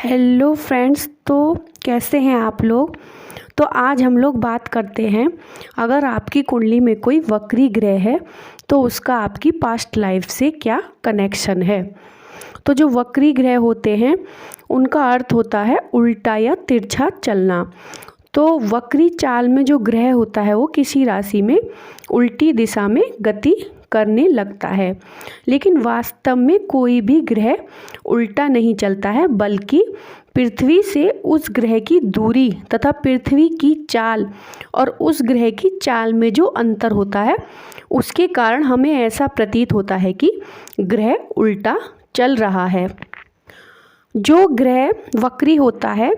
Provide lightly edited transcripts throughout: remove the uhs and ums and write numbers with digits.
Hello friends, तो कैसे हैं आप लोग। तो आज हम लोग बात करते हैं, अगर आपकी कुंडली में कोई वक्री ग्रह है तो उसका आपकी पास्ट लाइफ से क्या कनेक्शन है। तो जो वक्री ग्रह होते हैं उनका अर्थ होता है उल्टा या तिरछा चलना। तो वक्री चाल में जो ग्रह होता है वो किसी राशि में उल्टी दिशा में गति करने लगता है, लेकिन वास्तव में कोई भी ग्रह उल्टा नहीं चलता है, बल्कि पृथ्वी से उस ग्रह की दूरी तथा पृथ्वी की चाल और उस ग्रह की चाल में जो अंतर होता है उसके कारण हमें ऐसा प्रतीत होता है कि ग्रह उल्टा चल रहा है। जो ग्रह वक्री होता है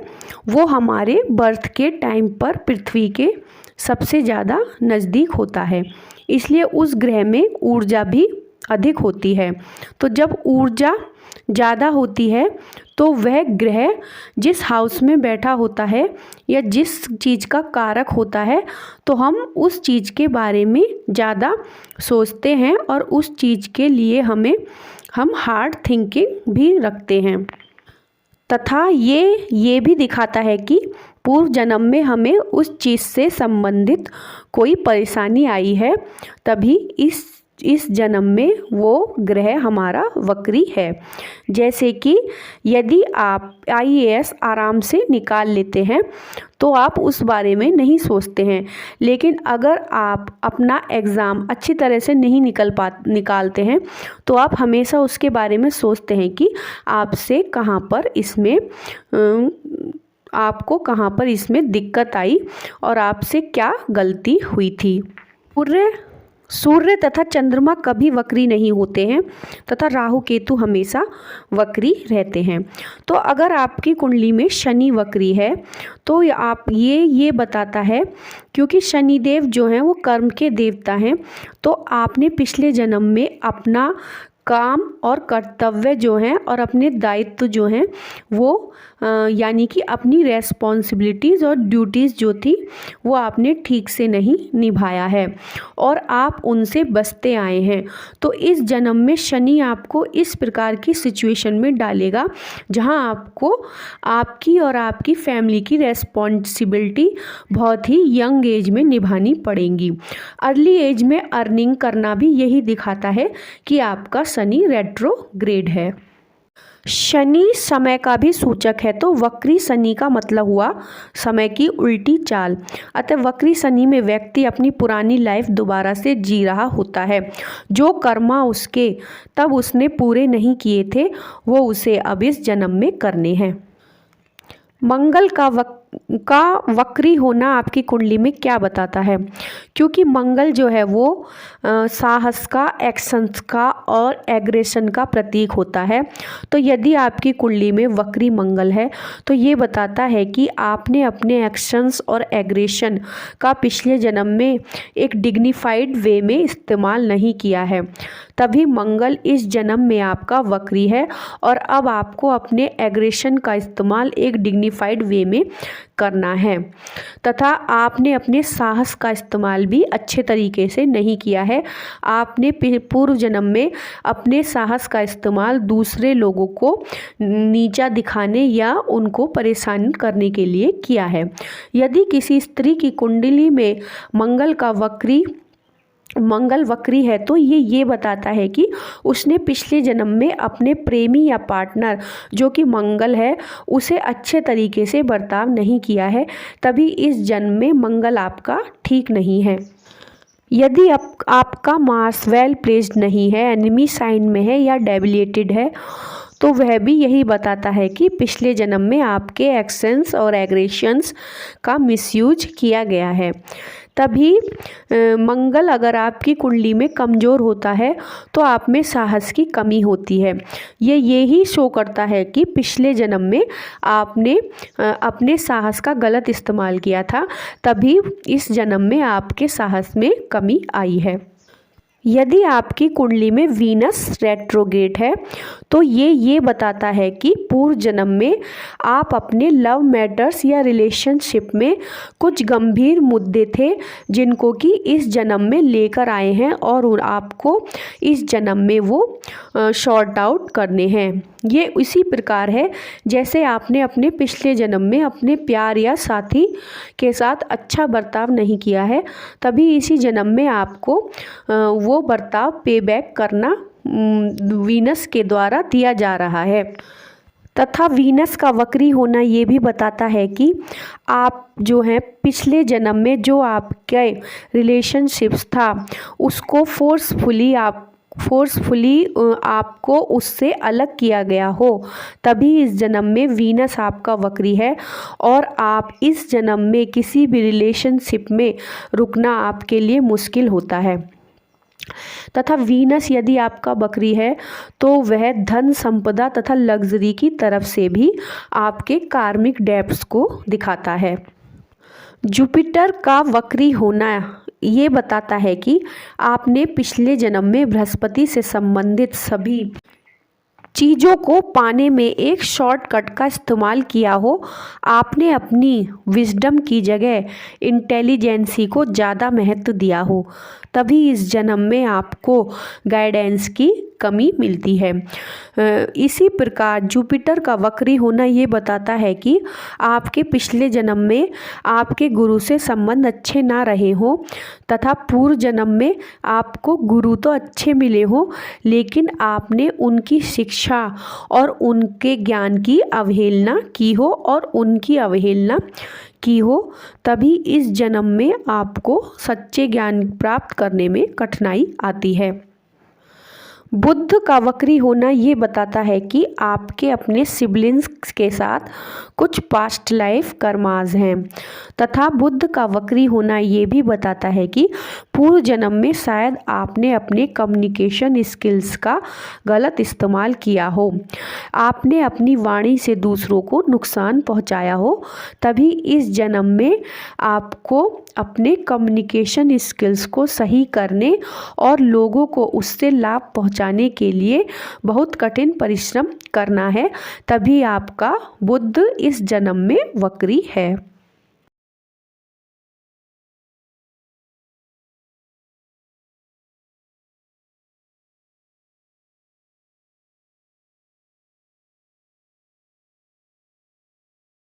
वो हमारे बर्थ के टाइम पर पृथ्वी के सबसे ज़्यादा नज़दीक होता है, इसलिए उस ग्रह में ऊर्जा भी अधिक होती है। तो जब ऊर्जा ज़्यादा होती है तो वह ग्रह जिस हाउस में बैठा होता है या जिस चीज़ का कारक होता है तो हम उस चीज़ के बारे में ज़्यादा सोचते हैं और उस चीज़ के लिए हम हार्ड थिंकिंग भी रखते हैं। तथा ये भी दिखाता है कि पूर्व जन्म में हमें उस चीज़ से संबंधित कोई परेशानी आई है, तभी इस जन्म में वो ग्रह हमारा वक्री है। जैसे कि यदि आप IAS आराम से निकाल लेते हैं तो आप उस बारे में नहीं सोचते हैं, लेकिन अगर आप अपना एग्ज़ाम अच्छी तरह से नहीं निकालते हैं तो आप हमेशा उसके बारे में सोचते हैं कि आपको कहाँ पर इसमें दिक्कत आई और आपसे क्या गलती हुई थी। सूर्य तथा चंद्रमा कभी वक्री नहीं होते हैं तथा राहु केतु हमेशा वक्री रहते हैं। तो अगर आपकी कुंडली में शनि वक्री है तो आप ये बताता है, क्योंकि शनिदेव जो हैं वो कर्म के देवता हैं, तो आपने पिछले जन्म में अपना काम और कर्तव्य जो हैं और अपने दायित्व जो हैं वो यानी कि अपनी रेस्पॉन्सिबिलिटीज़ और ड्यूटीज़ जो थी वो आपने ठीक से नहीं निभाया है और आप उनसे बचते आए हैं। तो इस जन्म में शनि आपको इस प्रकार की सिचुएशन में डालेगा जहां आपको आपकी और आपकी फैमिली की रेस्पॉन्सिबिलिटी बहुत ही यंग एज में निभानी पड़ेंगी। अर्ली एज में अर्निंग करना भी यही दिखाता है कि आपका शनि रेट्रोग्रेड है। शनि समय का भी सूचक है, तो वक्री शनि का मतलब हुआ समय की उल्टी चाल। अतः वक्री शनि में व्यक्ति अपनी पुरानी लाइफ दोबारा से जी रहा होता है। जो कर्मा उसके तब उसने पूरे नहीं किए थे वो उसे अब इस जन्म में करने हैं। मंगल का वक्री होना आपकी कुंडली में क्या बताता है, क्योंकि मंगल जो है वो साहस का, एक्शंस का और एग्रेशन का प्रतीक होता है। तो यदि आपकी कुंडली में वक्री मंगल है तो ये बताता है कि आपने अपने एक्शंस और एग्रेशन का पिछले जन्म में एक डिग्निफाइड वे में इस्तेमाल नहीं किया है, तभी मंगल इस जन्म में आपका वक्री है और अब आपको अपने एग्रेशन का इस्तेमाल एक डिग्निफाइड वे में करना है। तथा आपने अपने साहस का इस्तेमाल भी अच्छे तरीके से नहीं किया है। आपने पूर्व जन्म में अपने साहस का इस्तेमाल दूसरे लोगों को नीचा दिखाने या उनको परेशान करने के लिए किया है। यदि किसी स्त्री की कुंडली में मंगल वक्री है तो ये बताता है कि उसने पिछले जन्म में अपने प्रेमी या पार्टनर जो कि मंगल है उसे अच्छे तरीके से बर्ताव नहीं किया है, तभी इस जन्म में मंगल आपका ठीक नहीं है। यदि आपका मार्स वेल प्लेस्ड नहीं है, एनिमी साइन में है या डेबिलिटेड है, तो वह भी यही बताता है कि पिछले जन्म में आपके एक्शंस और एग्रेशंस का मिसयूज किया गया है। तभी मंगल अगर आपकी कुंडली में कमज़ोर होता है तो आप में साहस की कमी होती है। ये ही शो करता है कि पिछले जन्म में आपने अपने साहस का गलत इस्तेमाल किया था, तभी इस जन्म में आपके साहस में कमी आई है। यदि आपकी कुंडली में वीनस रेट्रोग्रेड है तो ये बताता है कि पूर्व जन्म में आप अपने लव मैटर्स या रिलेशनशिप में कुछ गंभीर मुद्दे थे जिनको कि इस जन्म में लेकर आए हैं और आपको इस जन्म में वो शॉर्ट आउट करने हैं। ये इसी प्रकार है जैसे आपने अपने पिछले जन्म में अपने प्यार या साथी के साथ अच्छा बर्ताव नहीं किया है, तभी इसी जन्म में आपको वो बर्ताव पे बैक करना वीनस के द्वारा दिया जा रहा है। तथा वीनस का वक्री होना ये भी बताता है कि आप जो हैं पिछले जन्म में जो आपके रिलेशनशिप्स था उसको फोर्सफुली आपको उससे अलग किया गया हो, तभी इस जन्म में वीनस आपका वक्री है और आप इस जन्म में किसी भी रिलेशनशिप में रुकना आपके लिए मुश्किल होता है। तथा वीनस यदि आपका बकरी है तो वह धन संपदा तथा लग्जरी की तरफ से भी आपके कार्मिक डेब्ट्स को दिखाता है। जुपिटर का वक्री होना ये बताता है कि आपने पिछले जन्म में बृहस्पति से संबंधित सभी चीज़ों को पाने में एक शॉर्टकट का इस्तेमाल किया हो। आपने अपनी विजडम की जगह इंटेलिजेंसी को ज़्यादा महत्व दिया हो, तभी इस जन्म में आपको गाइडेंस की कमी मिलती है। इसी प्रकार जुपिटर का वक्री होना ये बताता है कि आपके पिछले जन्म में आपके गुरु से संबंध अच्छे ना रहे हों तथा पूर्व जन्म में आपको गुरु तो अच्छे मिले हों लेकिन आपने उनकी शिक्षा और उनके ज्ञान की अवहेलना की हो तभी इस जन्म में आपको सच्चे ज्ञान प्राप्त करने में कठिनाई आती है। बुध का वक्री होना ये बताता है कि आपके अपने सिबलिंग्स के साथ कुछ पास्ट लाइफ कर्मास हैं तथा बुध का वक्री होना ये भी बताता है कि पूर्व जन्म में शायद आपने अपने कम्युनिकेशन स्किल्स का गलत इस्तेमाल किया हो, आपने अपनी वाणी से दूसरों को नुकसान पहुंचाया हो, तभी इस जन्म में आपको अपने कम्युनिकेशन स्किल्स को सही करने और लोगों को उससे लाभ पहुंचाने के लिए बहुत कठिन परिश्रम करना है, तभी आपका बुध इस जन्म में वक्री है।